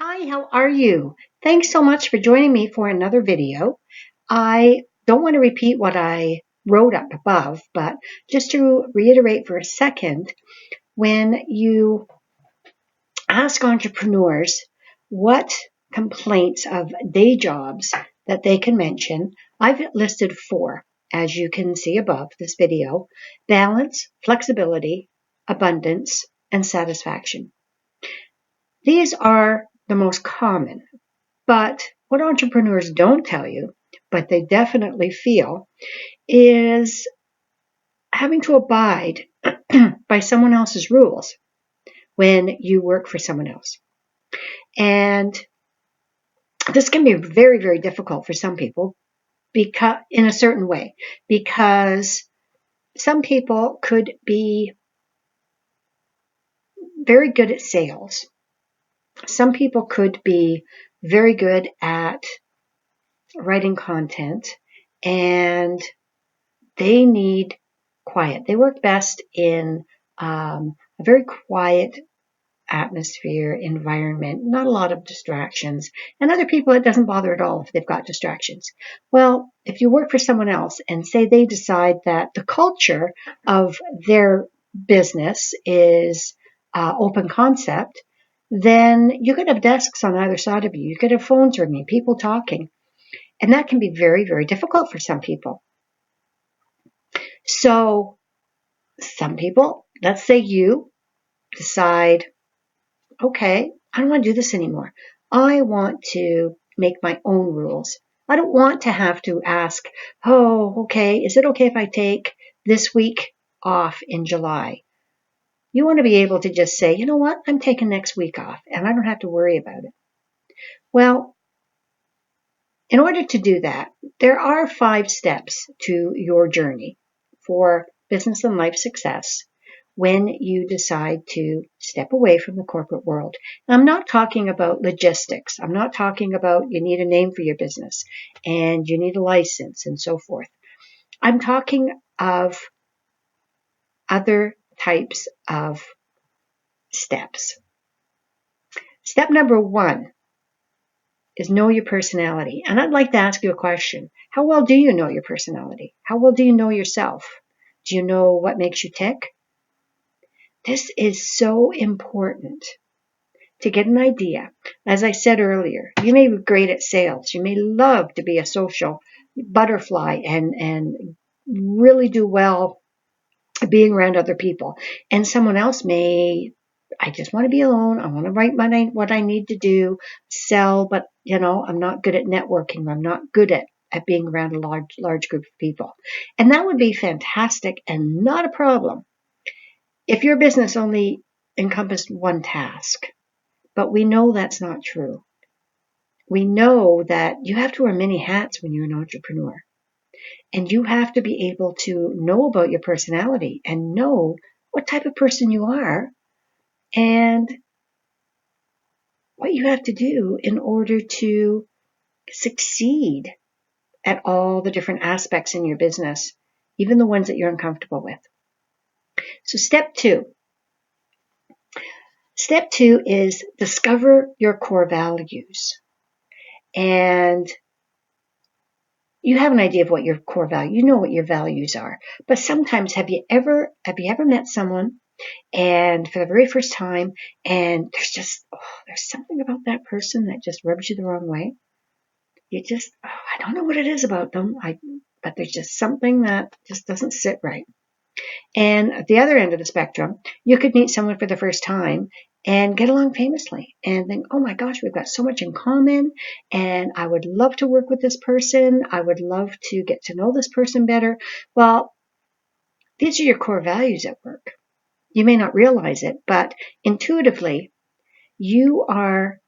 Hi, how are you? Thanks so much for joining me for another video. I don't want to repeat what I wrote up above, but just to reiterate for a second, when you ask entrepreneurs what complaints of day jobs that they can mention, I've listed four, as you can see above this video: balance, flexibility, abundance, and satisfaction. These are the most common. But what entrepreneurs don't tell you, but they definitely feel, is having to abide by someone else's rules when you work for someone else. And this can be very, very difficult for some people because in a certain way, because some people could be very good at sales. Some people could be very good at writing content, and they need quiet. They work best in a very quiet atmosphere, environment, not a lot of distractions. And other people, it doesn't bother at all if they've got distractions. Well, if you work for someone else and say they decide that the culture of their business is open concept, then you could have desks on either side of you. You could have phones ringing, people talking. And that can be very, very difficult for some people. So some people, let's say you decide, okay, I don't want to do this anymore. I want to make my own rules. I don't want to have to ask, oh, okay, is it okay if I take this week off in July? You want to be able to just say, you know what, I'm taking next week off and I don't have to worry about it. Well, in order to do that, there are 5 steps to your journey for business and life success when you decide to step away from the corporate world. And I'm not talking about logistics. I'm not talking about you need a name for your business and you need a license and so forth. I'm talking of other types of steps. Step number 1 is know your personality. And I'd like to ask you a question. How well do you know your personality? How well do you know yourself? Do you know what makes you tick? This is so important to get an idea. As I said earlier, you may be great at sales. You may love to be a social butterfly and really do well being around other people. And someone else may, I just want to be alone. I want to write what I need to do, sell, but I'm not good at networking. I'm not good at being around a large group of people. And that would be fantastic and not a problem if your business only encompassed one task. But we know that's not true. We know that you have to wear many hats when you're an entrepreneur. And you have to be able to know about your personality and know what type of person you are and what you have to do in order to succeed at all the different aspects in your business, even the ones that you're uncomfortable with. So step 2. Step 2 is discover your core values. And you have an idea of what your core value, you know what your values are. But sometimes have you ever met someone and for the very first time, and there's something about that person that just rubs you the wrong way? I don't know what it is about them, but there's just something that just doesn't sit right. And at the other end of the spectrum, you could meet someone for the first time and get along famously and think, oh my gosh, we've got so much in common and I would love to work with this person. I would love to get to know this person better. Well, these are your core values at work. You may not realize it, but intuitively, you are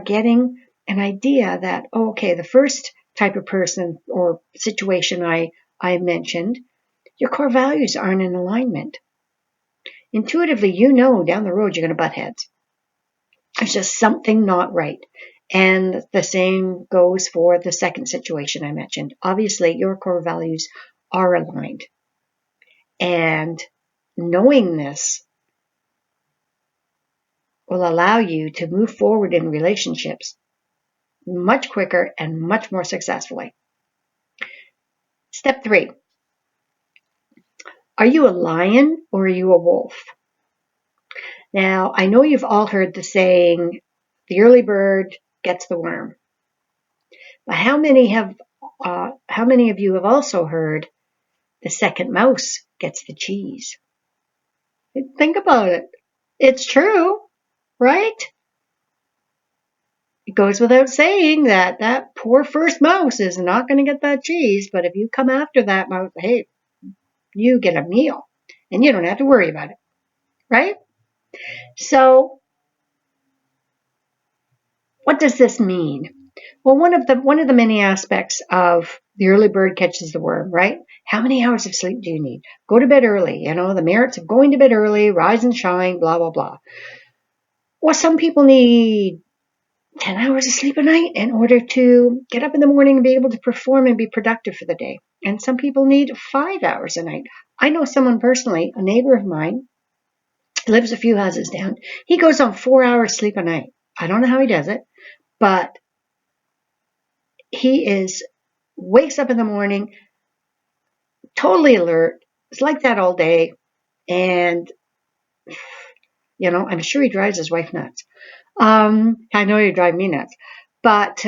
getting an idea that, oh, okay, the first type of person or situation I mentioned, your core values aren't in alignment. Intuitively, down the road you're going to butt heads. There's just something not right. And the same goes for the second situation I mentioned. Obviously, your core values are aligned. And knowing this will allow you to move forward in relationships much quicker and much more successfully. Step 3. Are you a lion or are you a wolf? Now, I know you've all heard the saying, the early bird gets the worm. But how many of you have also heard the second mouse gets the cheese? Think about it. It's true, right? It goes without saying that that poor first mouse is not going to get that cheese, but if you come after that mouse, hey, you get a meal and you don't have to worry about it, right? So what does this mean? Well, one of the many aspects of the early bird catches the worm, right? How many hours of sleep do you need? Go to bed early, the merits of going to bed early, rise and shine, blah, blah, blah. Well, some people need 10 hours of sleep a night in order to get up in the morning and be able to perform and be productive for the day. And some people need 5 hours a night. I know someone personally, a neighbor of mine, lives a few houses down. He goes on 4 hours sleep a night. I don't know how he does it, but he wakes up in the morning totally alert. It's like that all day. And, I'm sure he drives his wife nuts. I know you drive me nuts. But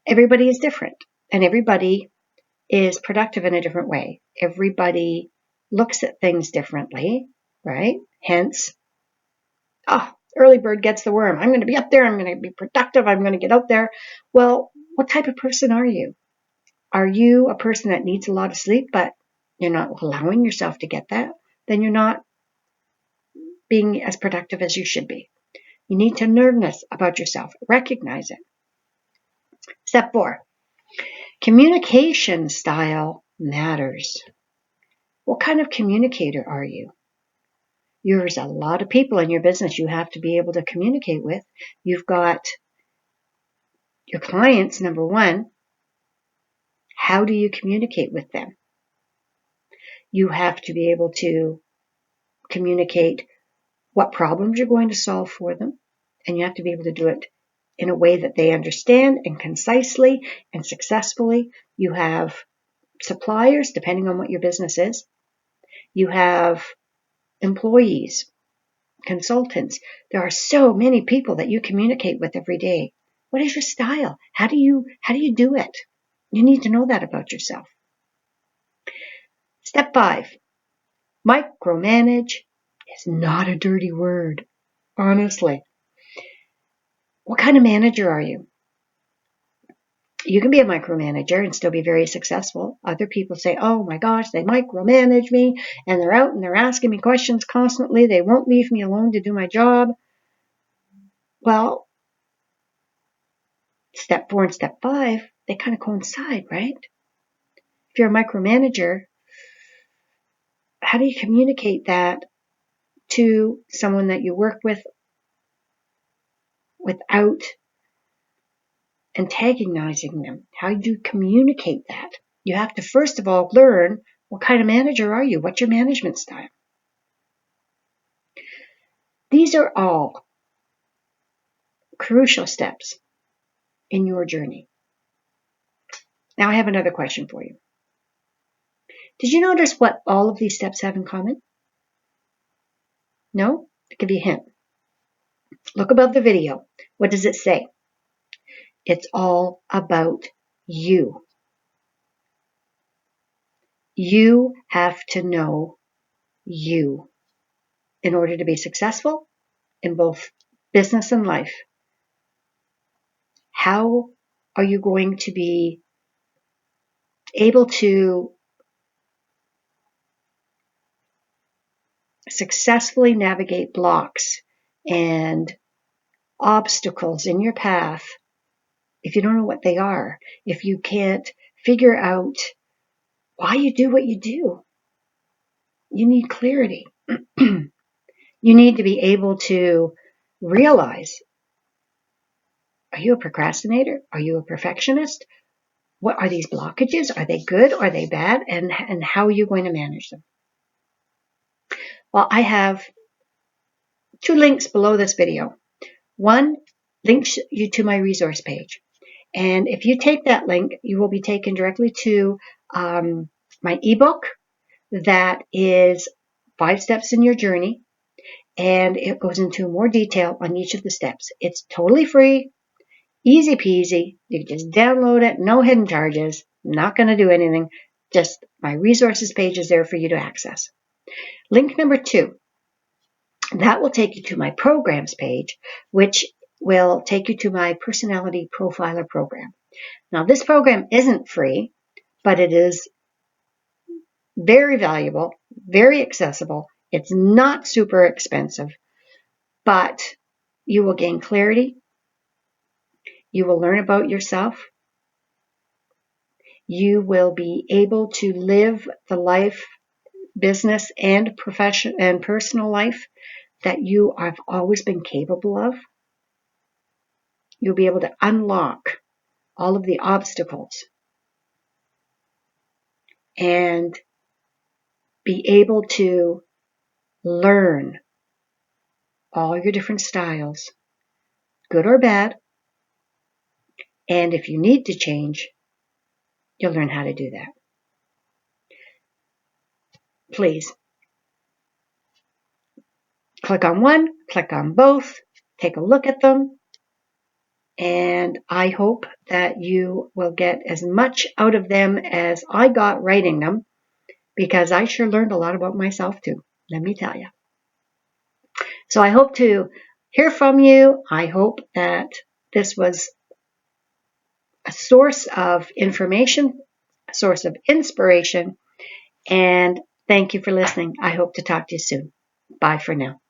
everybody is different. And everybody is productive in a different way. Everybody looks at things differently, right? Hence, early bird gets the worm. I'm going to be up there. I'm going to be productive. I'm going to get out there. Well, what type of person are you? Are you a person that needs a lot of sleep, but you're not allowing yourself to get that? Then you're not being as productive as you should be. You need to nervous about yourself. Recognize it. Step 4. Communication style matters. What kind of communicator are you? There's a lot of people in your business you have to be able to communicate with. You've got your clients, number one. How do you communicate with them? You have to be able to communicate what problems you're going to solve for them, and you have to be able to do it in a way that they understand and concisely and successfully. You have suppliers, depending on what your business is. You have employees, consultants. There are so many people that you communicate with every day. What is your style? How do you do it? You need to know that about yourself. Step 5. Micromanage is not a dirty word, honestly. What kind of manager are you? You can be a micromanager and still be very successful. Other people say, oh my gosh, they micromanage me and they're out and they're asking me questions constantly. They won't leave me alone to do my job. Well, step 4 and step 5, they kind of coincide, right? If you're a micromanager, how do you communicate that to someone that you work with without antagonizing them? How do you communicate that? You have to first of all learn, what kind of manager are you? What's your management style? These are all crucial steps in your journey. Now I have another question for you. Did you notice what all of these steps have in common? No? I'll give you a hint. Look above the video. What does it say? It's all about you. You have to know you in order to be successful in both business and life. How are you going to be able to successfully navigate blocks and obstacles in your path if you don't know what they are? If you can't figure out why you do what you do, you need clarity. You need to be able to realize, are you a procrastinator? Are you a perfectionist? What are these blockages? Are they good? Are they bad? And how are you going to manage them? Well, I have 2 links below this video. One links you to my resource page. And if you take that link, you will be taken directly to my ebook that is 5 steps in your journey. And it goes into more detail on each of the steps. It's totally free, easy peasy. You can just download it, no hidden charges. Not going to do anything. Just my resources page is there for you to access. Link number 2, that will take you to my programs page, which will take you to my personality profiler program. Now, this program isn't free, but it is very valuable, very accessible. It's not super expensive, but you will gain clarity. You will learn about yourself. You will be able to live the life, business, and profession and personal life that you have always been capable of. You'll be able to unlock all of the obstacles and be able to learn all your different styles, good or bad. And if you need to change, you'll learn how to do that. Please click on one, click on both, take a look at them, and I hope that you will get as much out of them as I got writing them, because I sure learned a lot about myself too, let me tell you. So I hope to hear from you. I hope that this was a source of information, a source of inspiration, and thank you for listening. I hope to talk to you soon. Bye for now.